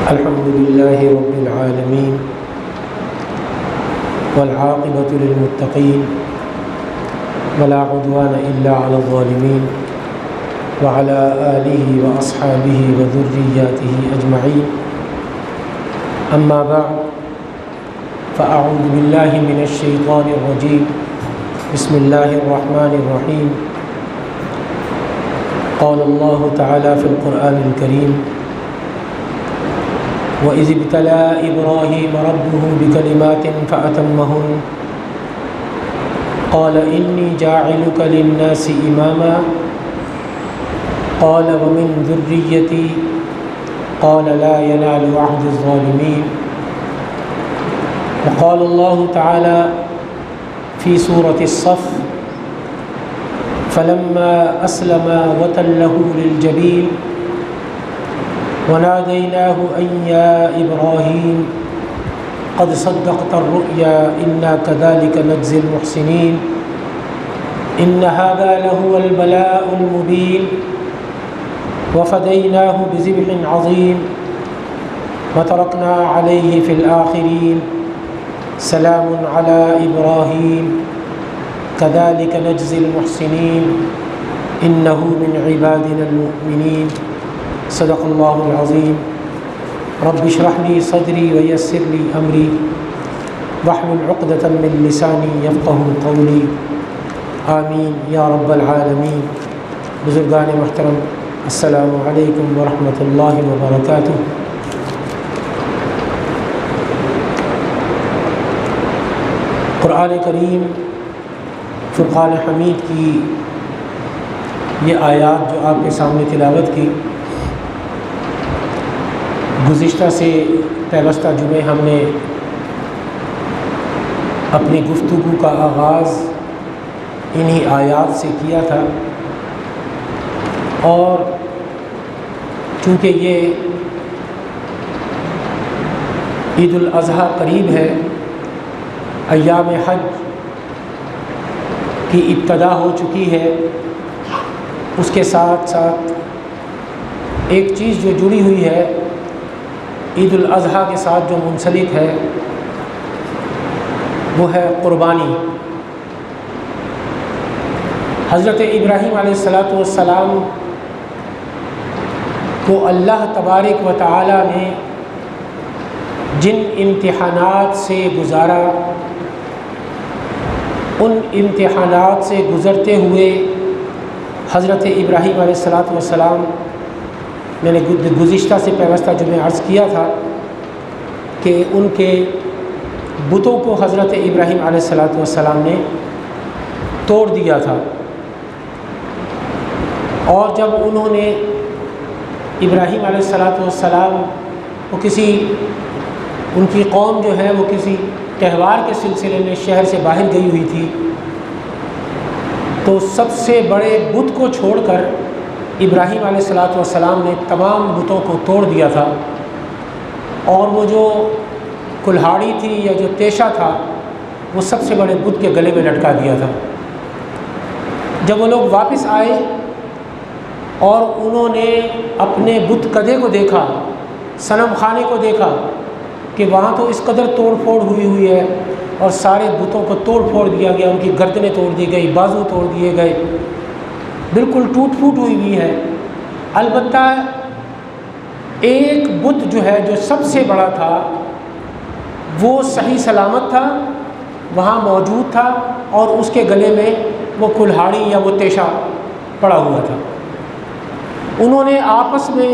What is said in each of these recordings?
الحمد لله رب العالمين والعاقبة للمتقين ولا عدوان إلا على الظالمين وعلى آله وأصحابه وذرياته أجمعين. أما بعد فأعوذ بالله من الشيطان الرجيم. بسم الله الرحمن الرحيم. قال الله تعالى في القرآن الكريم: وَإِذِ ابْتَلَىٰ إِبْرَاهِيمَ رَبُّهُ بِكَلِمَاتٍ فَأَتَمَّهُنَّ قَالَ إِنِّي جَاعِلُكَ لِلنَّاسِ إِمَامًا قَالَ وَمِنْ ذُرِّيَّتِي قَالَ لَا يَنَالُ عَهْدِ الظَّالِمِينَ. وقال الله تعالى في سورة الصف: فلما أسلم وتله للجبين وناديناه أن يا إبراهيم قد صدقت الرؤيا إنا كذلك نجزي المحسنين إن هذا لهو البلاء المبين وفديناه بذبح عظيم وتركنا عليه في الآخرين سلام على إبراهيم كذلك نجزي المحسنين إنه من عبادنا المؤمنين. صدق اللہ العظیم. رب اشرح لي صدری ویسر لي امری واحلل عقدۃ من لسانی یفقهوا قولی. آمین یا رب العالمین. بزرگان محترم، السلام علیکم ورحمۃ اللہ وبرکاتہ. قرآن کریم فرقان حمید کی یہ آیات جو آپ کے سامنے تلاوت کی، گزشتہ سے پیوستہ جمعے ہم نے اپنی گفتگو کا آغاز انہی آیات سے کیا تھا، اور چونکہ یہ عید الاضحیٰ قریب ہے، ایام حج کی ابتدا ہو چکی ہے، اس کے ساتھ ساتھ ایک چیز جو جڑی ہوئی ہے عید الاضحیٰ کے ساتھ جو منسلک ہے وہ ہے قربانی. حضرت ابراہیم علیہ السلام کو اللہ تبارک و تعالی نے جن امتحانات سے گزارا، ان امتحانات سے گزرتے ہوئے حضرت ابراہیم علیہ السلام، میں نے گزشتہ سے پیوستہ جمعہ عرض کیا تھا کہ ان کے بتوں کو حضرت ابراہیم علیہ السلام نے توڑ دیا تھا، اور جب انہوں نے ابراہیم علیہ السلام وہ ان کی قوم جو ہے وہ کسی تہوار کے سلسلے میں شہر سے باہر گئی ہوئی تھی، تو سب سے بڑے بت کو چھوڑ کر ابراہیم علیہ السلام نے تمام بتوں کو توڑ دیا تھا، اور وہ جو کلہاڑی تھی یا جو تیشہ تھا وہ سب سے بڑے بت کے گلے میں لٹکا دیا تھا. جب وہ لوگ واپس آئے اور انہوں نے اپنے بت کدے کو دیکھا، صنم خانے کو دیکھا کہ وہاں تو اس قدر توڑ پھوڑ ہوئی ہے، اور سارے بتوں کو توڑ پھوڑ دیا گیا، ان کی گردنیں توڑ دی گئی، بازو توڑ دیے گئے، بالکل ٹوٹ پھوٹ ہوئی ہے. البتہ ایک بت جو ہے جو سب سے بڑا تھا وہ صحیح سلامت تھا، وہاں موجود تھا، اور اس کے گلے میں وہ کلہاڑی یا وہ تیشہ پڑا ہوا تھا. انہوں نے آپس میں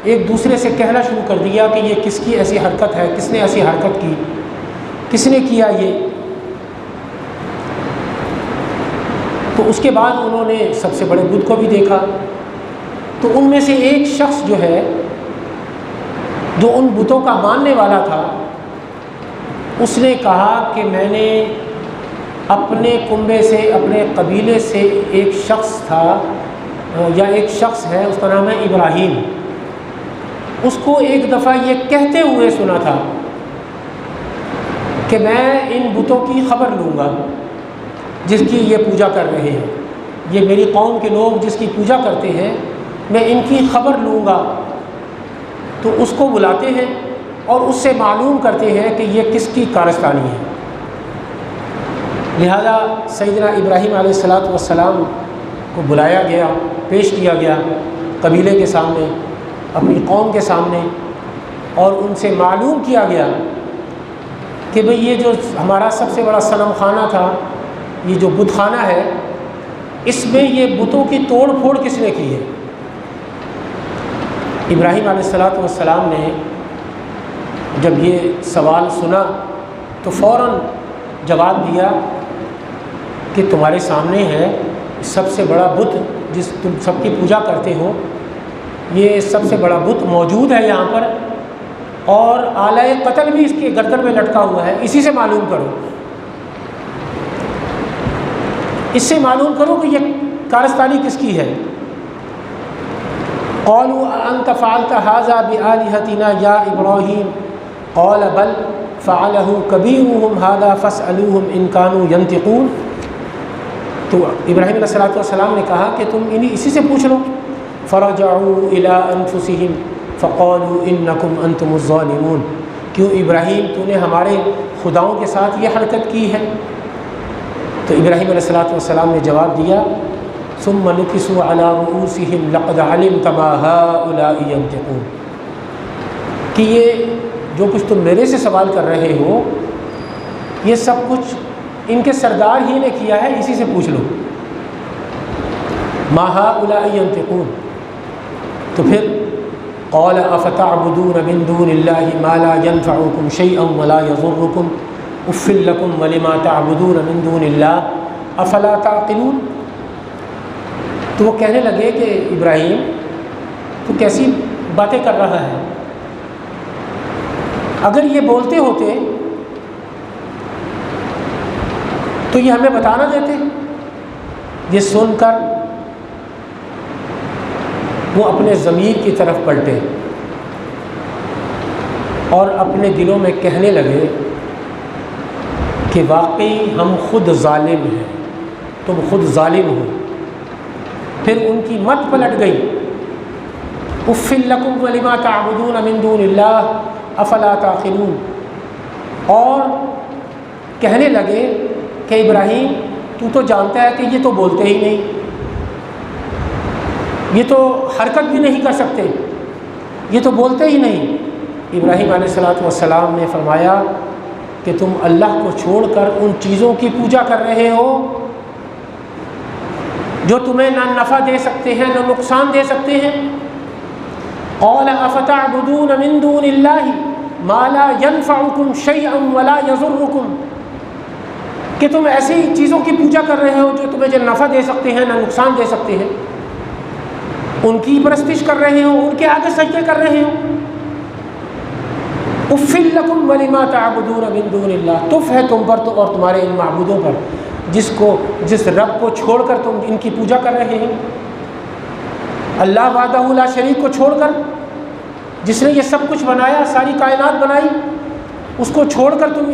ایک دوسرے سے کہنا شروع کر دیا کہ یہ کس کی ایسی حرکت ہے، کس نے ایسی حرکت کی، کس نے کیا یہ. تو اس کے بعد انہوں نے سب سے بڑے بت کو بھی دیکھا، تو ان میں سے ایک شخص جو ہے جو ان بتوں کا ماننے والا تھا، اس نے کہا کہ میں نے اپنے کنبے سے، اپنے قبیلے سے ایک شخص تھا یا ایک شخص ہے، اس کا نام ہے ابراہیم، اس کو ایک دفعہ یہ کہتے ہوئے سنا تھا کہ میں ان بتوں کی خبر لوں گا جس کی یہ پوجا کر رہے ہیں، یہ میری قوم کے لوگ جس کی پوجا کرتے ہیں، میں ان کی خبر لوں گا تو اس کو بلاتے ہیں اور اس سے معلوم کرتے ہیں کہ یہ کس کی کارستانی ہے۔ لہذا سیدنا ابراہیم علیہ السلام کو بلایا گیا، پیش کیا گیا قبیلے کے سامنے، اپنی قوم کے سامنے، اور ان سے معلوم کیا گیا کہ بھئی یہ جو ہمارا سب سے بڑا صنم خانہ تھا، یہ جو بت خانہ ہے، اس میں یہ بتوں کی توڑ پھوڑ کس نے کی ہے۔ ابراہیم علیہ السلام نے جب یہ سوال سنا تو فوراً جواب دیا کہ تمہارے سامنے ہے سب سے بڑا بت جس تم سب کی پوجا کرتے ہو، یہ سب سے بڑا بت موجود ہے یہاں پر، اور آلہ قتل بھی اس کے گردن میں لٹکا ہوا ہے، اسی سے معلوم کرو، اس سے معلوم کرو کہ یہ کارستانی کس کی ہے۔ قالوا أأنت فعلت هذا بآلهتنا يا إبراهيم قال بل فعله كبيرهم هذا فاسألوهم إن كانوا ينطقون۔ تو ابراہیم علیہ السلام نے کہا کہ تم اسی سے پوچھ لو۔ فرجعوا إلى أنفسهم فقالوا إنكم أنتم الظالمون۔ کیوں ابراہیم تو نے ہمارے خداؤں کے ساتھ یہ حرکت کی ہے؟ تو ابراہیم علیہ السلام نے جواب دیا ثم نكسوا على رؤوسهم لقد علمت ما هؤلاء ينطقون، کہ یہ جو کچھ تم میرے سے سوال کر رہے ہو یہ سب کچھ ان کے سردار ہی نے کیا ہے، اسی سے پوچھ لو۔ ما هؤلاء ينطقون، تو پھر قال افتعبدون من دون الله ما لا ينفعكم شيئا ولا يضركم اف لكم ولما تعبدون من دون الله افلا تعقلون۔ تو وہ کہنے لگے کہ ابراہیم تو کیسی باتیں کر رہا ہے، اگر یہ بولتے ہوتے تو یہ ہمیں بتا نہ دیتے۔ یہ سن کر وہ اپنے ضمیر کی طرف پلٹے اور اپنے دلوں میں کہنے لگے کہ واقعی ہم خود ظالم ہیں، تم خود ظالم ہو۔ پھر ان کی مت پلٹ گئی، اف لکم ولما تعبدون من دون اللہ افلا تعقلون، اور کہنے لگے کہ ابراہیم تو جانتا ہے کہ یہ تو بولتے ہی نہیں، یہ تو حرکت بھی نہیں کر سکتے، یہ تو بولتے ہی نہیں۔ ابراہیم علیہ السلام نے فرمایا کہ تم اللہ کو چھوڑ کر ان چیزوں کی پوجا کر رہے ہو جو تمہیں نہ نفع دے سکتے ہیں نہ نقصان دے سکتے ہیں۔ قال افتعبدون من دون اللہ ما لا ينفعكم شيئا ولا يضركم، کہ تم ایسی چیزوں کی پوجا کر رہے ہو جو تمہیں جو نفع دے سکتے ہیں نہ نقصان دے سکتے ہیں، ان کی پرستش کر رہے ہو، ان کے آگے سجدے کر رہے ہو۔ اف لکم ولما تعبدون من دون اللہ، تف ہے تم پر تو اور تمہارے ان معبودوں پر جس رب کو چھوڑ کر تم ان کی پوجا کر رہے ہیں، اللہ وحدہ لا شریک کو چھوڑ کر، جس نے یہ سب کچھ بنایا، ساری کائنات بنائی، اس کو چھوڑ کر تم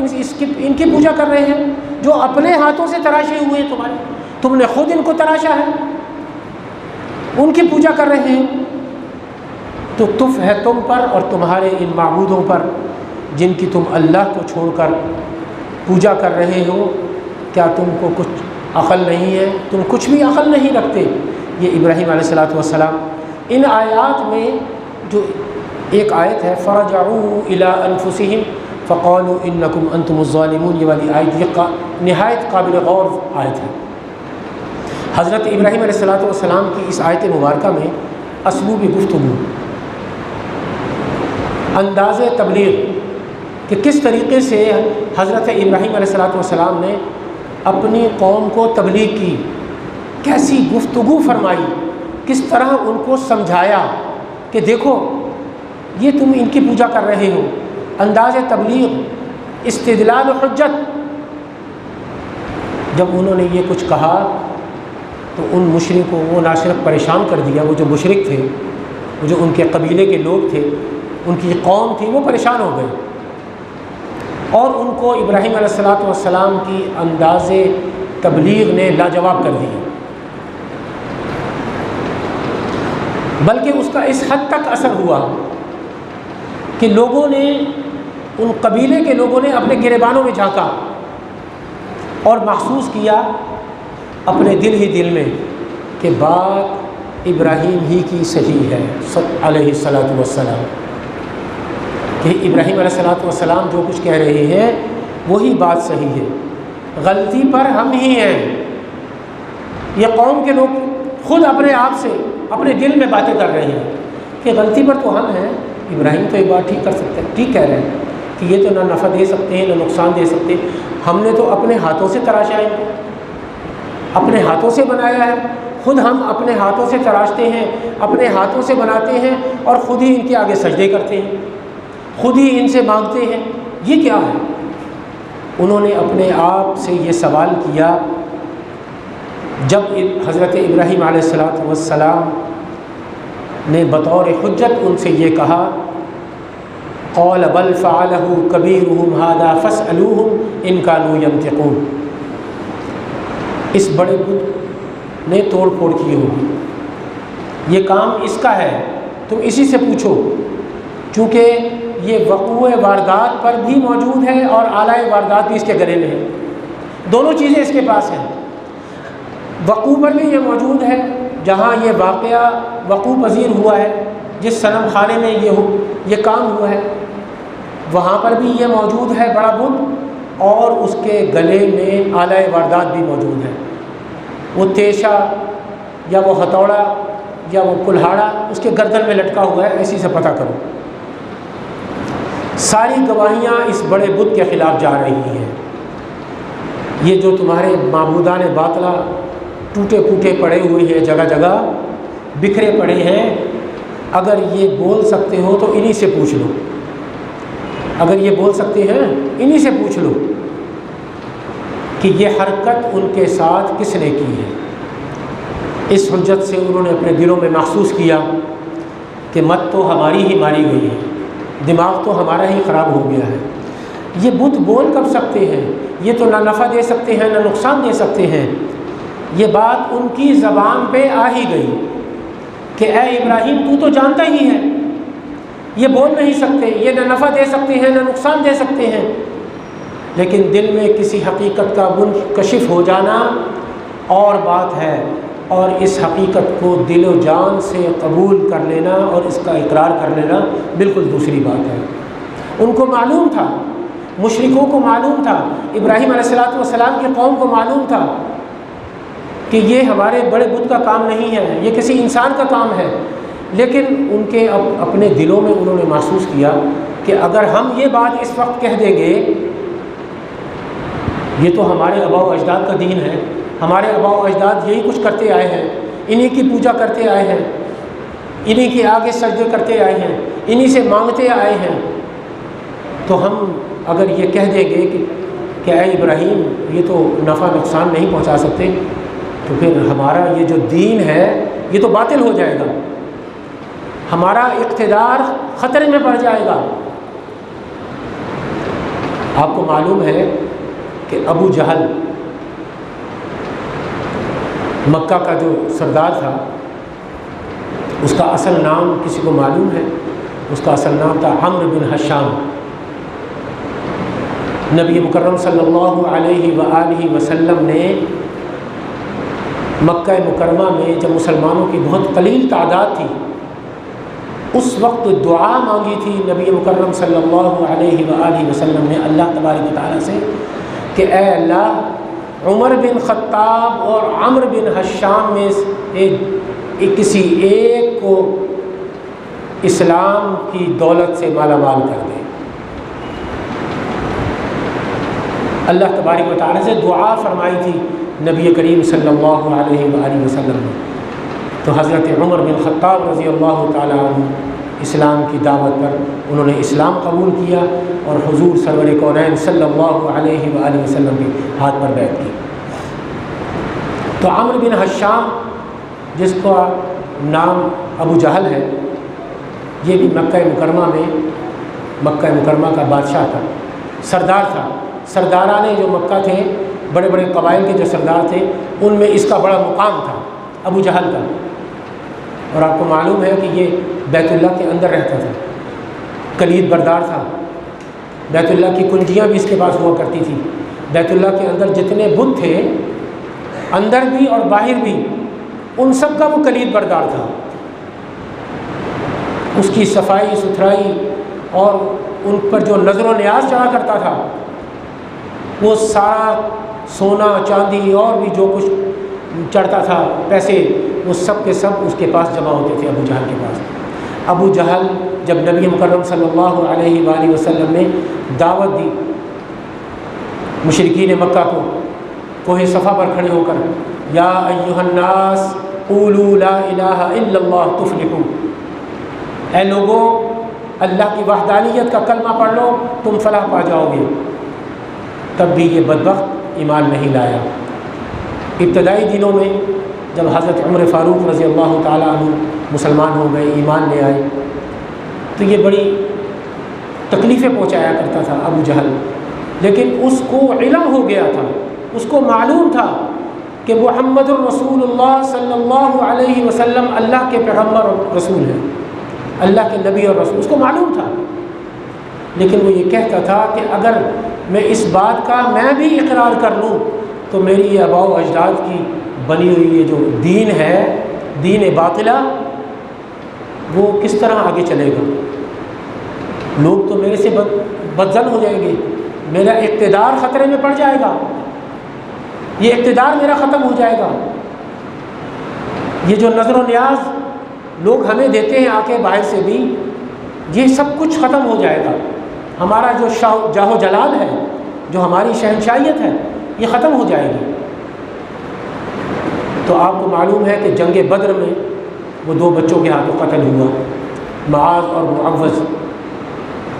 ان کی پوجا کر رہے ہیں جو اپنے ہاتھوں سے تراشے ہوئے ہیں تمہارے، تم نے خود ان کو تراشا ہے، ان کی پوجا کر رہے ہیں۔ تو تف ہے تم پر اور تمہارے ان معبودوں پر جن کی تم اللہ کو چھوڑ کر پوجا کر رہے ہو، کیا تم کو کچھ عقل نہیں ہے؟ تم کچھ بھی عقل نہیں رکھتے۔ یہ ابراہیم علیہ السلام ان آیات میں جو ایک آیت ہے فرجعوا الی انفسہم فقالوا انکم انتم الظالمون، یہ والی آیت یہ نہایت قابل غور آیت ہے۔ حضرت ابراہیم علیہ السلام کی اس آیت مبارکہ میں اسلوب گفتگو، انداز تبلیغ کہ کس طریقے سے حضرت ابراہیم علیہ السلام نے اپنی قوم کو تبلیغ کی، کیسی گفتگو فرمائی، کس طرح ان کو سمجھایا کہ دیکھو یہ تم ان کی پوجا کر رہے ہو۔ انداز تبلیغ، استدلال و حجت۔ جب انہوں نے یہ کچھ کہا تو ان مشرکوں کو نہ صرف پریشان کر دیا، وہ جو مشرک تھے، وہ جو ان کے قبیلے کے لوگ تھے، ان کی قوم تھی، وہ پریشان ہو گئے، اور ان کو ابراہیم علیہ السلام کی انداز تبلیغ نے لاجواب کر دیا، بلکہ اس کا اس حد تک اثر ہوا کہ لوگوں نے، ان قبیلے کے لوگوں نے اپنے گریبانوں میں جھانکا اور محسوس کیا اپنے دل ہی دل میں کہ بات ابراہیم ہی کی صحیح ہے علیہ الصلاۃ والسلام، کہ ابراہیم علیہ الصلاۃ والسلام جو کچھ کہہ رہے ہیں وہی بات صحیح ہے، غلطی پر ہم ہی ہیں۔ یہ قوم کے لوگ خود اپنے آپ سے اپنے دل میں باتیں کر رہے ہیں کہ غلطی پر تو ہم ہیں، ابراہیم تو یہ بات ٹھیک کر سکتے ہیں، ٹھیک کہہ رہے ہیں کہ یہ تو نہ نفع دے سکتے ہیں نہ نقصان دے سکتے، ہم نے تو اپنے ہاتھوں سے تراشا ہے، اپنے ہاتھوں سے بنایا ہے، خود ہم اپنے ہاتھوں سے تراشتے ہیں، اپنے ہاتھوں سے بناتے ہیں اور خود ہی ان کے آگے سجدے کرتے ہیں، خود ہی ان سے مانگتے ہیں، یہ کیا ہے؟ انہوں نے اپنے آپ سے یہ سوال کیا جب حضرت ابراہیم علیہ الصلاۃ والسلام نے بطور حجت ان سے یہ کہا، قال بل فعلہ کبیرہم ھذا فاسألوہم ان کانوا ینطقون، اس بڑے بت نے توڑ پھوڑ کی ہوگی، یہ کام اس کا ہے، تم اسی سے پوچھو، چونکہ یہ وقوع واردات پر بھی موجود ہے اور آلۂ واردات بھی اس کے گلے میں ہے، دونوں چیزیں اس کے پاس ہیں۔ وقوع پر بھی یہ موجود ہے، جہاں یہ واقعہ وقوع پذیر ہوا ہے، جس صنم خانے میں یہ کام ہوا ہے، وہاں پر بھی یہ موجود ہے بڑا بت، اور اس کے گلے میں آلۂ واردات بھی موجود ہے، وہ تیشہ یا وہ ہتھوڑا یا وہ کلہاڑا اس کے گردن میں لٹکا ہوا ہے، ایسی سے پتہ کرو۔ ساری گواہیاں اس بڑے بت کے خلاف جا رہی ہیں، یہ جو تمہارے معبودان باطلہ ٹوٹے پھوٹے پڑے ہوئے ہیں، جگہ جگہ بکھرے پڑے ہیں، اگر یہ بول سکتے ہو تو انہی سے پوچھ لو، اگر یہ بول سکتے ہیں انہی سے پوچھ لو کہ یہ حرکت ان کے ساتھ کس نے کی ہے۔ اس حجت سے انہوں نے اپنے دلوں میں محسوس کیا کہ مت تو ہماری ہی ماری گئی ہے، دماغ تو ہمارا ہی خراب ہو گیا ہے، یہ بت بول کب سکتے ہیں، یہ تو نہ نفع دے سکتے ہیں نہ نقصان دے سکتے ہیں۔ یہ بات ان کی زبان پہ آ ہی گئی کہ اے ابراہیم تو تو جانتا ہی ہے، یہ بول نہیں سکتے، یہ نہ نفع دے سکتے ہیں نہ نقصان دے سکتے ہیں، لیکن دل میں کسی حقیقت کا منکشف ہو جانا اور بات ہے، اور اس حقیقت کو دل و جان سے قبول کر لینا اور اس کا اقرار کر لینا بالکل دوسری بات ہے۔ ان کو معلوم تھا، مشرکوں کو معلوم تھا، ابراہیم علیہ السلام کی قوم کو معلوم تھا کہ یہ ہمارے بڑے بت کا کام نہیں ہے، یہ کسی انسان کا کام ہے، لیکن ان کے اپنے دلوں میں انہوں نے محسوس کیا کہ اگر ہم یہ بات اس وقت کہہ دیں گے، یہ تو ہمارے آباء و اجداد کا دین ہے، ہمارے آباء و اجداد یہی کچھ کرتے آئے ہیں، انہی کی پوجا کرتے آئے ہیں، انہی کے آگے سجدے کرتے آئے ہیں، انہی سے مانگتے آئے ہیں، تو ہم اگر یہ کہہ دیں گے کہ اے ابراہیم یہ تو نفع نقصان نہیں پہنچا سکتے، تو پھر ہمارا یہ جو دین ہے یہ تو باطل ہو جائے گا، ہمارا اقتدار خطرے میں پڑ جائے گا۔ آپ کو معلوم ہے کہ ابو جہل مکہ کا جو سردار تھا، اس کا اصل نام کسی کو معلوم ہے؟ اس کا اصل نام تھا عمرو بن حشام۔ نبی مکرم صلی اللہ علیہ وآلہ وسلم نے مکہ مکرمہ میں جب مسلمانوں کی بہت قلیل تعداد تھی، اس وقت دعا مانگی تھی نبی مکرم صلی اللہ علیہ وآلہ وسلم نے اللہ تبارک و تعالیٰ سے کہ اے اللہ، عمر بن خطاب اور عمرو بن حشام میں کسی ایک کو اسلام کی دولت سے مالا مال کر دے۔ اللہ تبارک و تعالیٰ سے دعا فرمائی تھی نبی کریم صلی اللہ علیہ وآلہ وسلم نے، تو حضرت عمر بن خطاب رضی اللہ تعالیٰ عنہ اسلام کی دعوت پر انہوں نے اسلام قبول کیا اور حضور سرور کونین صلی اللہ علیہ وآلہ وسلم کے ہاتھ پر بیعت کی۔ تو عمرو بن حشام، جس کا نام ابو جہل ہے، یہ بھی مکہ مکرمہ کا بادشاہ تھا، سردار تھا۔ سرداران جو مکہ تھے، بڑے بڑے قبائل کے جو سردار تھے، ان میں اس کا بڑا مقام تھا ابو جہل کا، اور آپ کو معلوم ہے کہ یہ بیت اللہ کے اندر رہتا تھا۔ کلید بردار تھا، بیت اللہ کی کنجیاں بھی اس کے پاس ہوا کرتی تھی، بیت اللہ کے اندر جتنے بت تھے اندر بھی اور باہر بھی، ان سب کا وہ کلید بردار تھا۔ اس کی صفائی ستھرائی اور ان پر جو نظر و نیاز چڑھا کرتا تھا، وہ سارا سونا چاندی اور بھی جو کچھ چڑھتا تھا پیسے، وہ سب کے سب اس کے پاس جمع ہوتے تھے، ابو جہل کے پاس۔ ابو جہل جب نبی مکرم صلی اللہ علیہ وآلہ وسلم نے دعوت دی مشرکین مکہ کو، کوہ صفا پر کھڑے ہو کر، یا ایھا الناس قولوا لا الہ الا اللہ تفلحوا، اے لوگوں اللہ کی وحدانیت کا کلمہ پڑھ لو تم فلاح پا جاؤ گے، تب بھی یہ بدبخت ایمان نہیں لایا۔ ابتدائی دنوں میں جب حضرت عمر فاروق رضی اللہ تعالیٰ عنہ مسلمان ہو گئے، ایمان لے آئے، تو یہ بڑی تکلیفیں پہنچایا کرتا تھا ابو جہل، لیکن اس کو علم ہو گیا تھا، اس کو معلوم تھا کہ محمد الرسول اللہ صلی اللہ علیہ وسلم اللہ کے پیغمبر اور رسول ہیں، اللہ کے نبی اور رسول، اس کو معلوم تھا، لیکن وہ یہ کہتا تھا کہ اگر میں اس بات کا میں بھی اقرار کر لوں تو میری یہ آباء و اجداد کی بنی ہوئی یہ جو دین ہے، دین باطلہ، وہ کس طرح آگے چلے گا؟ لوگ تو میرے سے بدظن ہو جائیں گے، میرا اقتدار خطرے میں پڑ جائے گا، یہ اقتدار میرا ختم ہو جائے گا، یہ جو نظر و نیاز لوگ ہمیں دیتے ہیں آ کے باہر سے بھی، یہ سب کچھ ختم ہو جائے گا، ہمارا جو جاہ و جلال ہے، جو ہماری شہنشاہیت ہے، یہ ختم ہو جائے گی۔ تو آپ کو معلوم ہے کہ جنگ بدر میں وہ دو بچوں کے ہاتھوں قتل ہوا، معاذ اور معوذ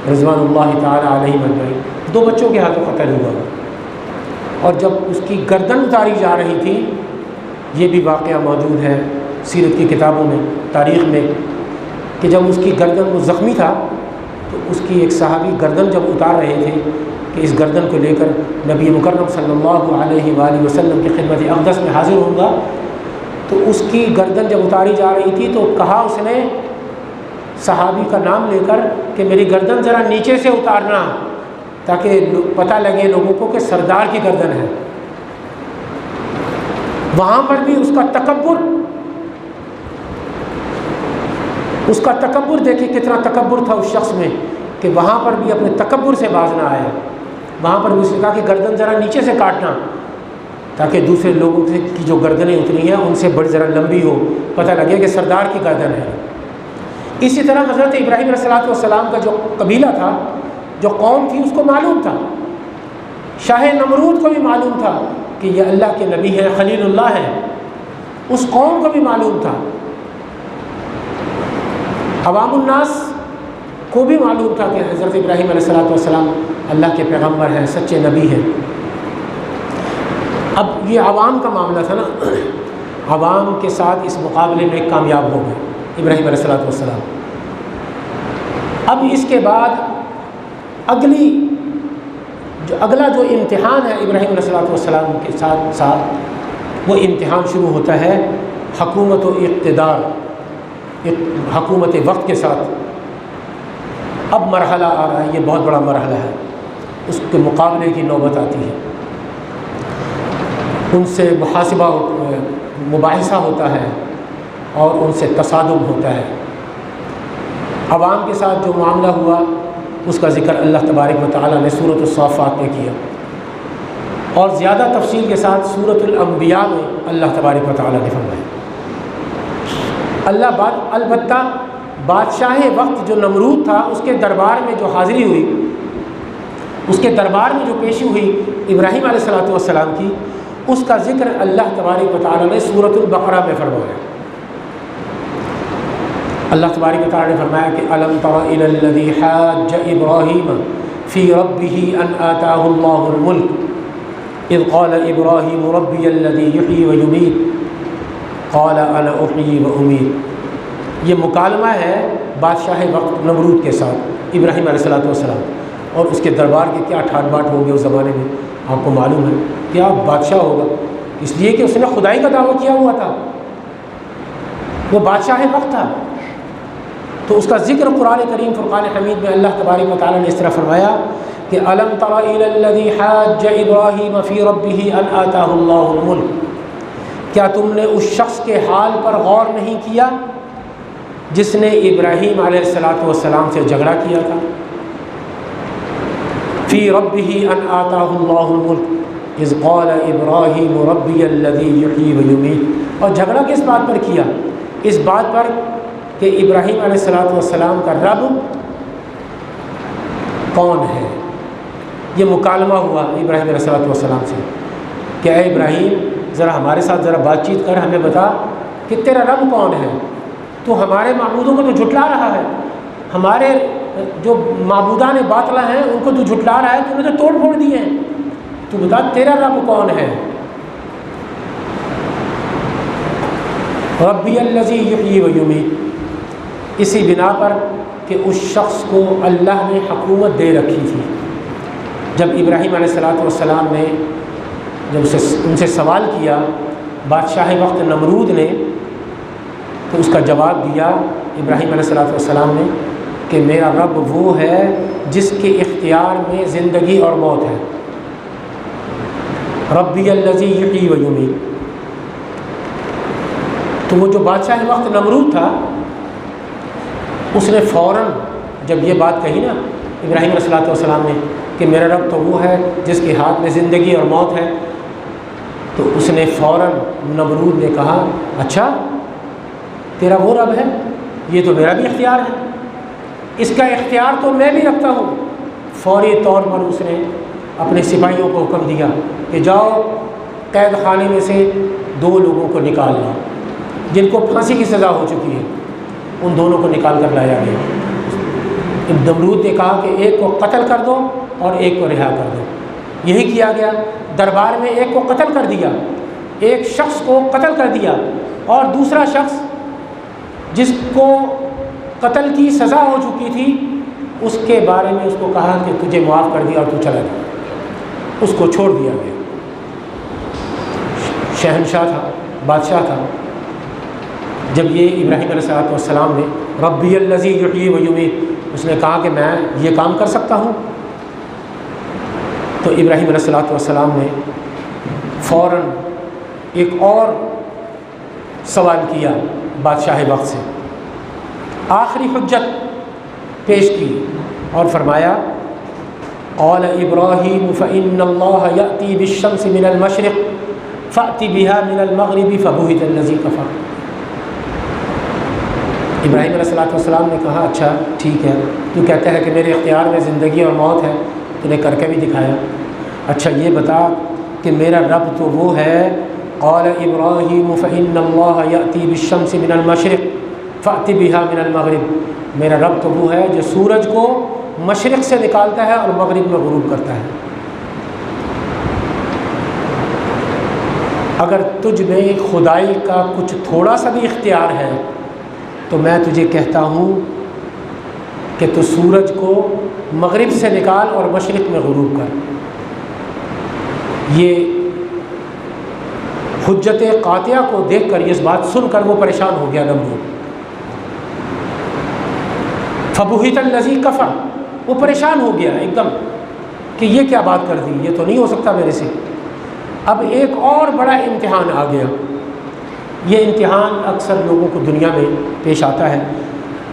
رضوان اللہ تعالی علیہم اجمعین، دو بچوں کے ہاتھوں قتل ہوا، اور جب اس کی گردن اتاری جا رہی تھی، یہ بھی واقعہ موجود ہے سیرت کی کتابوں میں، تاریخ میں، کہ جب اس کی گردن، وہ زخمی تھا، تو اس کی ایک صحابی گردن جب اتار رہے تھے کہ اس گردن کو لے کر نبی مکرم صلی اللہ علیہ وآلہ وسلم کی خدمت اقدس میں حاضر ہوں گا، تو اس کی گردن جب اتاری جا رہی تھی تو کہا اس نے صحابی کا نام لے کر کہ میری گردن ذرا نیچے سے اتارنا تاکہ پتہ لگے لوگوں کو کہ سردار کی گردن ہے۔ وہاں پر بھی اس کا تکبر دیکھیں کتنا تکبر تھا اس شخص میں، کہ وہاں پر بھی اپنے تکبر سے باز نہ آیا، وہاں پر بھی اس نے کہا کہ گردن ذرا نیچے سے کاٹنا تاکہ دوسرے لوگوں کی جو گردنیں اتری ہیں ان سے بڑی ذرا لمبی ہو، پتہ لگے کہ سردار کی گردن ہے۔ اسی طرح حضرت ابراہیم علیہ السلام کا جو قبیلہ تھا، جو قوم تھی، اس کو معلوم تھا، شاہ نمرود کو بھی معلوم تھا کہ یہ اللہ کے نبی ہیں، خلیل اللہ ہیں، اس قوم کو بھی معلوم تھا، عوام الناس کو بھی معلوم تھا کہ حضرت ابراہیم علیہ السلام اللہ کے پیغمبر ہیں، سچے نبی ہیں۔ اب یہ عوام کا معاملہ تھا نا، عوام کے ساتھ اس مقابلے میں کامیاب ہو گئے ابراہیم علیہ السلام۔ اب اس کے بعد اگلا جو امتحان ہے ابراہیم علیہ السلام کے ساتھ وہ امتحان شروع ہوتا ہے حکومت و اقتدار، حکومت وقت کے ساتھ۔ اب مرحلہ آ رہا ہے، یہ بہت بڑا مرحلہ ہے، اس کے مقابلے کی نوبت آتی ہے، ان سے مباحثہ ہوتا ہے اور ان سے تصادم ہوتا ہے۔ عوام کے ساتھ جو معاملہ ہوا اس کا ذکر اللہ تبارک و تعالیٰ نے سورۃ الصافات میں کیا، اور زیادہ تفصیل کے ساتھ سورۃ الانبیاء میں اللہ تبارک و تعالیٰ نے فرمایا۔ البتہ بادشاہ وقت جو نمرود تھا، اس کے دربار میں جو حاضری ہوئی، اس کے دربار میں جو پیشی ہوئی ابراہیم علیہ السلام کی، اس کا ذکر اللہ تبارک و تعالیٰ نے سورۃ البقرہ میں فرمایا۔ اللہ تبارک و تعالیٰ نے فرمایا کہ أَلَمْ تَرَ إِلَى الَّذِي حَاجَّ إِبْرَاهِيمَ فِي رَبِّهِ أَنْ آتَاهُ اللَّهُ الْمُلْكَ إِذْ قَالَ إِبْرَاهِيمُ رَبِّيَ الَّذِي يُحْيِي وَيُمِيتُ قَالَ أَنَا أُحْيِي وَأُمِيتُ۔ یہ مکالمہ ہے بادشاہ وقت نمرود کے ساتھ ابراہیم علیہ السلام، اور اس کے دربار کے کیا ٹھاٹ باٹ ہوں گے اس زمانے میں، آپ کو معلوم ہے کیا بادشاہ ہوگا، اس لیے کہ اس نے خدائی کا دعویٰ کیا ہوا تھا، وہ بادشاہ وقت تھا، تو اس کا ذکر قرآن کریم فرقان حمید میں اللہ تبارک و تعالیٰ نے اس طرح فرمایا کہ الم تر الی الذی حاج ابراہیم فی ربہ ان آتاہ اللہ الملک، کیا تم نے اس شخص کے حال پر غور نہیں کیا جس نے ابراہیم علیہ السلام سے جھگڑا کیا تھا؟ فی ربہ ان آتاہ اللہ الملک اذ قال ابراہیم ربی الذی یحیی و یمیت، اور جھگڑا کس بات پر کیا؟ اس بات پر کہ ابراہیم علیہ السلام کا رب کون ہے۔ یہ مکالمہ ہوا ابراہیم علیہ السلام سے کہ اے ابراہیم ذرا ہمارے ساتھ ذرا بات چیت کر، ہمیں بتا کہ تیرا رب کون ہے، تو ہمارے معبودوں کو تو جھٹلا رہا ہے، ہمارے جو معبودان باطلہ ہیں ان کو تو جھٹلا رہا ہے، تو انہیں تو توڑ پھوڑ دیے ہیں، تو بتا تیرا رب کون ہے۔ ربی الذی یحیی و یمیت، اسی بنا پر کہ اس شخص کو اللہ نے حکومت دے رکھی تھی۔ جب ابراہیم علیہ السلام نے جب ان سے سوال کیا بادشاہ وقت نمرود نے، تو اس کا جواب دیا ابراہیم علیہ السلام نے کہ میرا رب وہ ہے جس کے اختیار میں زندگی اور موت ہے۔ ربی الذی یحیی و یمیت۔ تو وہ جو بادشاہ وقت نمرود تھا اس نے فوراً جب یہ بات کہی نا ابراہیم علیہ السلام نے کہ میرا رب تو وہ ہے جس کے ہاتھ میں زندگی اور موت ہے، تو اس نے فوراً نمرود نے کہا اچھا تیرا وہ رب ہے، یہ تو میرا بھی اختیار ہے، اس کا اختیار تو میں بھی رکھتا ہوں۔ فوری طور پر اس نے اپنے سپاہیوں کو حکم دیا کہ جاؤ قید خانے میں سے 2 لوگوں کو نکال لاؤ جن کو پھانسی کی سزا ہو چکی ہے، ان دونوں کو نکال کر لایا گیا۔ نمرود نے کہا کہ ایک کو قتل کر دو اور ایک کو رہا کر دو، یہی کیا گیا۔ دربار میں ایک کو قتل کر دیا، ایک شخص کو قتل کر دیا، اور دوسرا شخص جس کو قتل کی سزا ہو چکی تھی اس کے بارے میں اس کو کہا کہ تجھے معاف کر دیا اور تو چلا گیا، اس کو چھوڑ دیا گیا۔ شہنشاہ تھا، بادشاہ تھا۔ جب یہ ابراہیم علیہ السلام نے ربی الذی یحیی و یمیت، اس نے کہا کہ میں یہ کام کر سکتا ہوں، تو ابراہیم علیہ السلام نے فوراً ایک اور سوال کیا بادشاہ وقت سے، آخری حجت پیش کی اور فرمایا قال ابراہیم فإن اللہ یأتی بالشمس من المشرق فأت بها من المغرب فبہت الذی کفر۔ ابراہیم علیہ السلام نے کہا اچھا ٹھیک ہے، تو کہتا ہے کہ میرے اختیار میں زندگی اور موت ہے، تو نے کر کے بھی دکھایا، اچھا یہ بتا کہ میرا رب تو وہ ہے۔ قال ابراہیم فإن اللہ یأتی بالشمس من المشرق فأت بها من المغرب، میرا رب تو وہ ہے جو سورج کو مشرق سے نکالتا ہے اور مغرب میں غروب کرتا ہے۔ اگر تجھ میں خدائی کا کچھ تھوڑا سا بھی اختیار ہے تو میں تجھے کہتا ہوں کہ تو سورج کو مغرب سے نکال اور مشرق میں غروب کر۔ یہ حجت قاطعہ کو دیکھ کر، اس بات سن کر وہ پریشان ہو گیا نمرود۔ فبہت الذی کفر، وہ پریشان ہو گیا ایک دم کہ یہ کیا بات کر دی، یہ تو نہیں ہو سکتا میرے سے۔ اب ایک اور بڑا امتحان آ گیا۔ یہ امتحان اکثر لوگوں کو دنیا میں پیش آتا ہے۔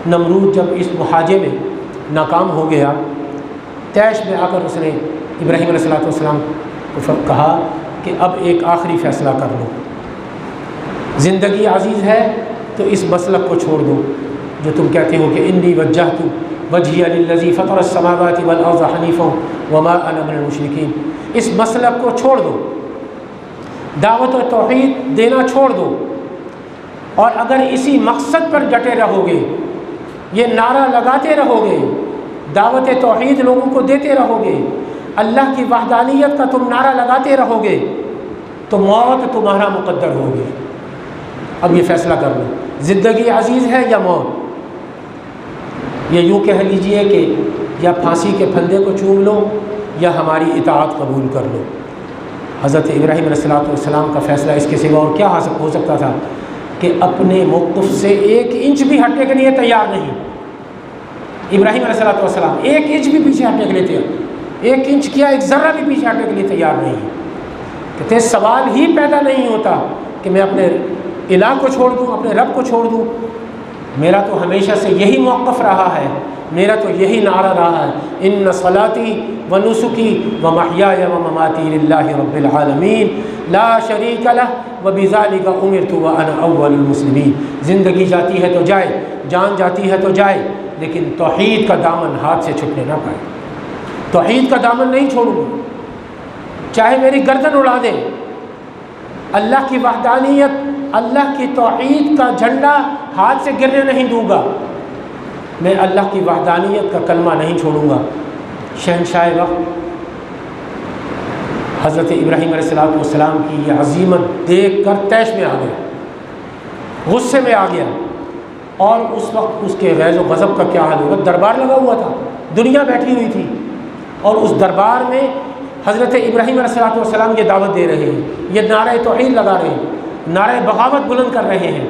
نمرود جب اس محاجے میں ناکام ہو گیا، طیش میں آ کر اس نے ابراہیم علیہ السلام کو کہا کہ اب ایک آخری فیصلہ کر لو، زندگی عزیز ہے تو اس مسلک کو چھوڑ دو جو تم کہتے ہو کہ انی وجہت وجہی للذی فطر السماوات والارض حنیفا وما انا من المشرکین، اس مسلک کو چھوڑ دو، دعوت و توحید دینا چھوڑ دو، اور اگر اسی مقصد پر ڈٹے رہو گے، یہ نعرہ لگاتے رہو گے، دعوت توحید لوگوں کو دیتے رہو گے، اللہ کی وحدانیت کا تم نعرہ لگاتے رہو گے، تو موت تمہارا مقدر ہوگی۔ اب یہ فیصلہ کر لو، زندگی عزیز ہے یا موت؟ یہ یوں کہہ لیجئے کہ یا پھانسی کے پھندے کو چوم لو یا ہماری اطاعت قبول کر لو۔ حضرت ابراہیم علیہ السلام کا فیصلہ اس کے سوا اور کیا ہو سکتا تھا کہ اپنے موقف سے 1 انچ بھی ہٹنے کے لیے تیار نہیں۔ ابراہیم علیہ السلام 1 انچ بھی پیچھے ہٹنے کے لیے تیار، 1 انچ کیا 1 ذرہ بھی پیچھے ہٹنے کے لیے تیار نہیں ہے۔ کہتے سوال ہی پیدا نہیں ہوتا کہ میں اپنے الہ کو چھوڑ دوں، اپنے رب کو چھوڑ دوں۔ میرا تو ہمیشہ سے یہی موقف رہا ہے، میرا تو یہی نعرہ رہا ہے، ان صلاتی و نسکی و محیای و مماتی للہ رب العالمین لا شریک لہ و بذالک امرت وانا اول المسلمین۔ زندگی جاتی ہے تو جائے، جان جاتی ہے تو جائے، لیکن توحید کا دامن ہاتھ سے چھٹنے نہ پائے۔ توحید کا دامن نہیں چھوڑوں گا، چاہے میری گردن اڑا دے۔ اللہ کی وحدانیت، اللہ کی توحید کا جھنڈا ہاتھ سے گرنے نہیں دوں گا، میں اللہ کی وحدانیت کا کلمہ نہیں چھوڑوں گا۔ شہنشاہ وقت حضرت ابراہیم علیہ السلام کی یہ عظیمت دیکھ کر طیش میں آ گیا، غصے میں آ گیا، اور اس وقت اس کے غیظ و غضب کا کیا حال ہوگا۔ دربار لگا ہوا تھا، دنیا بیٹھی ہوئی تھی، اور اس دربار میں حضرت ابراہیم علیہ السلام یہ دعوت دے رہے ہیں، یہ نعرہ توحید لگا رہے ہیں، نعرہ بغاوت بلند کر رہے ہیں۔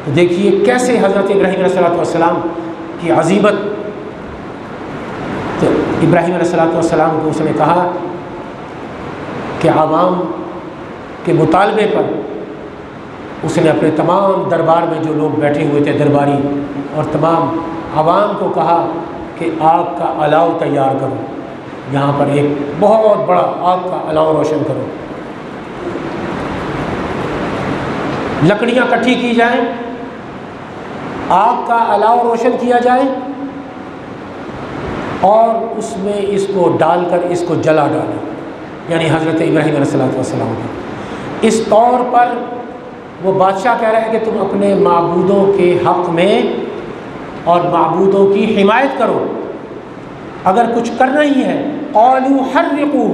تو دیکھیے کیسے حضرت ابراہیم علیہ السلام کی عظیمت۔ تو ابراہیم علیہ السلام کو اس نے کہا کہ عوام کے مطالبے پر اس نے اپنے تمام دربار میں جو لوگ بیٹھے ہوئے تھے درباری، اور تمام عوام کو کہا کہ آگ کا الاؤ تیار کرو، یہاں پر ایک بہت بڑا آگ کا الاؤ روشن کرو، لکڑیاں کٹھی کی جائیں، آگ کا الاؤ روشن کیا جائے، اور اس میں اس کو ڈال کر اس کو جلا ڈالیں، یعنی حضرت ابراہیم علیہ السلام کو۔ اس طور پر وہ بادشاہ کہہ رہے ہیں کہ تم اپنے معبودوں کے حق میں اور معبودوں کی حمایت کرو، اگر کچھ کرنا ہی ہے قالوا حرقوه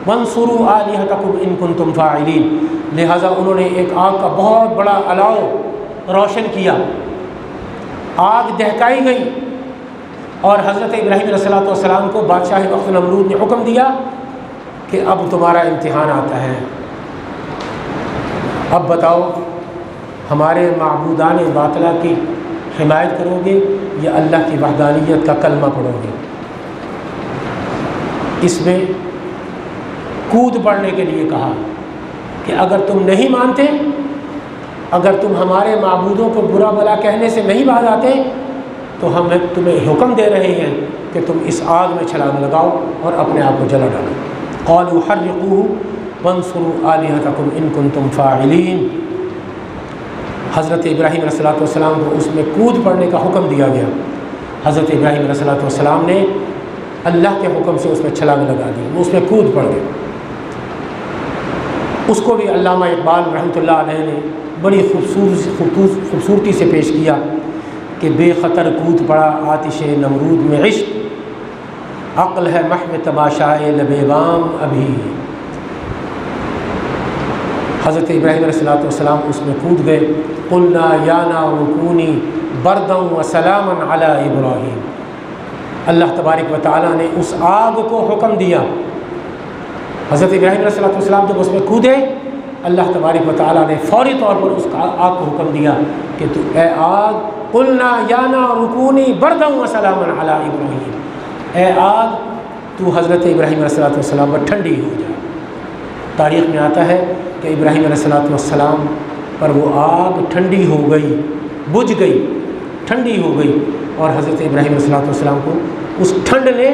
وانصروا آلہتکم ان کنتم فاعلین، لہٰذا انہوں نے ایک آگ کا بہت بڑا الاؤ روشن کیا، آگ دہکائی گئی، اور حضرت ابراہیم علیہ السلام کو بادشاہ وقت نمرود نے حکم دیا کہ اب تمہارا امتحان آتا ہے، اب بتاؤ ہمارے معبودان باطلہ کی حمایت کرو گے یا اللہ کی وحدانیت کا کلمہ پڑھو گے؟ اس میں کود پڑنے کے لیے کہا کہ اگر تم نہیں مانتے، اگر تم ہمارے معبودوں کو برا بلا کہنے سے نہیں باز آتے، تو ہم تمہیں حکم دے رہے ہیں کہ تم اس آگ میں چھلانگ لگاؤ اور اپنے آپ کو جلا ڈالو۔ قالوا حرقوه وانصروا آلہتکم ان کنتم فاعلین۔ حضرت ابراہیم علیہ السلام کو اس میں کود پڑنے کا حکم دیا گیا۔ حضرت ابراہیم علیہ السلام نے اللہ کے حکم سے اس میں چھلانگ لگا دی، وہ اس میں کود پڑ گئے۔ اس کو بھی علامہ اقبال رحمۃ اللہ علیہ نے بڑی خوبصورتی سے پیش کیا کہ بے خطر کود پڑا آتش نمرود میں عشق، عقل ہے محو تماشائے لب بام ابھی۔ حضرت ابراہیم علیہ السلام اس میں کود گئے۔ قلنا یا نار کونی بردا وسلاما علی ابراہیم، اللہ تبارک و تعالیٰ نے اس آگ کو حکم دیا۔ حضرت ابراہیم علیہ السلام جب اس میں کودے، اللہ تبارک و تعالیٰ نے فوری طور پر اس آگ کو حکم دیا کہ تو اے آگ، قلنا یا نار کونی بردا وسلاما علی ابراہیم، اے آگ تو حضرت ابراہیم علیہ السلام پر ٹھنڈی ہو جائے۔ تاریخ میں آتا ہے کہ ابراہیم علیہ السلام پر وہ آگ ٹھنڈی ہو گئی، بجھ گئی، ٹھنڈی ہو گئی، اور حضرت ابراہیم علیہ السلام کو اس ٹھنڈ نے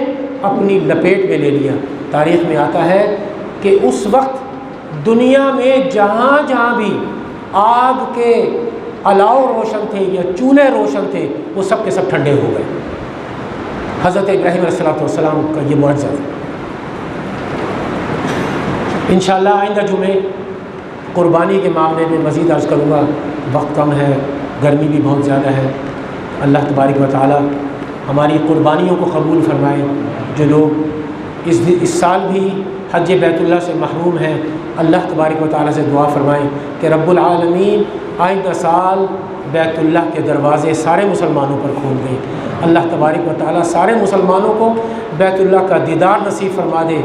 اپنی لپیٹ میں لے لیا۔ تاریخ میں آتا ہے کہ اس وقت دنیا میں جہاں جہاں بھی آگ کے الاؤ روشن تھے یا چولہے روشن تھے، وہ سب کے سب ٹھنڈے ہو گئے۔ حضرت ابراہیم علیہ السلام کا یہ معجزہ ہے۔ انشاءاللہ آئندہ جمعے قربانی کے معاملے میں مزید عرض کروں گا، وقت کم ہے، گرمی بھی بہت زیادہ ہے۔ اللہ تبارک و تعالی ہماری قربانیوں کو قبول فرمائے۔ جو لوگ اس سال بھی حج بیت اللہ سے محروم ہیں، اللہ تبارک و تعالی سے دعا فرمائیں کہ رب العالمین آئندہ سال بیت اللہ کے دروازے سارے مسلمانوں پر کھول دیں۔ اللہ تبارک و تعالی سارے مسلمانوں کو بیت اللہ کا دیدار نصیب فرما دے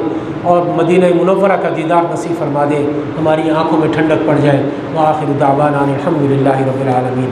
اور مدینہ منورہ کا دیدار نصیب فرما دے، ہماری آنکھوں میں ٹھنڈک پڑ جائے۔ وآخر دعوانا الحمد للہ رب العالمین۔